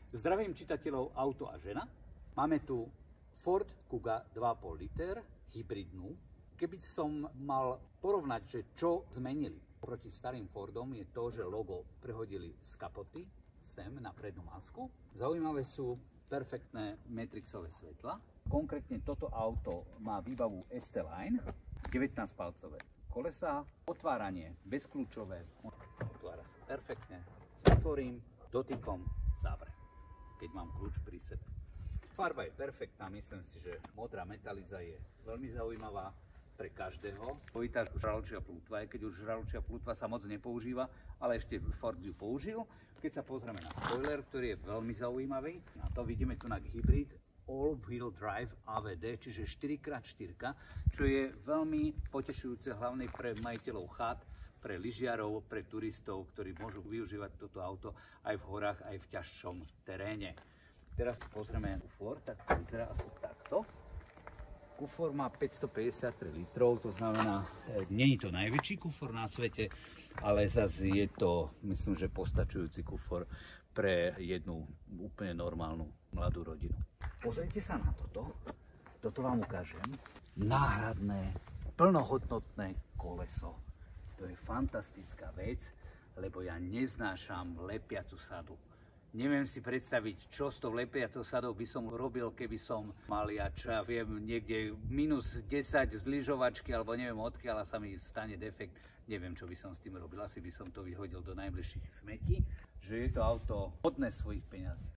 Zdravím čitateľov Auto a žena. Máme tu Ford Kuga 2,5 liter, hybridnú. Keby som mal porovnať, že čo zmenili proti starým Fordom, je to, že logo prehodili z kapoty sem na prednú masku. Zaujímavé sú perfektné matrixové svetla. Konkrétne toto auto má výbavu ST-Line, 19-palcové kolesá, otváranie bezkľúčové, otvára sa perfektne, zatvorím, dotykom zavriem, keď mám kľúč pri sebe. Farba je perfektná, myslím si, že modrá metaliza je veľmi zaujímavá pre každého. Dvojitá žraločia plútva, aj keď už žraločia plútva sa moc nepoužíva, ale ešte Ford ju použil. Keď sa pozrieme na spoiler, ktorý je veľmi zaujímavý, na to vidíme tu na hybrid all-wheel drive AVD, čiže 4x4, čo je veľmi potešujúce hlavne pre majiteľov chát, pre lyžiarov, pre turistov, ktorí môžu využívať toto auto aj v horách, aj v ťažšom teréne. Teraz si pozrieme kufor, tak to vyzerá asi takto. Kufor má 553 litrov, to znamená, nie je to najväčší kufor na svete, ale zase je to, myslím, že postačujúci kufor pre jednu úplne normálnu mladú rodinu. Pozrite sa na toto, toto vám ukážem. Náhradné, plnohodnotné koleso. To je fantastická vec, lebo ja neznášam lepiacu sadu. Neviem si predstaviť, čo s tou lepiacou sadou by som robil, keby som mal, ja viem, niekde minus 10 z lyžovačky, alebo neviem odkiaľ sa mi stane defekt. Neviem, čo by som s tým robil. Asi by som to vyhodil do najbližších smetí, že je to auto hodné svojich peňazí.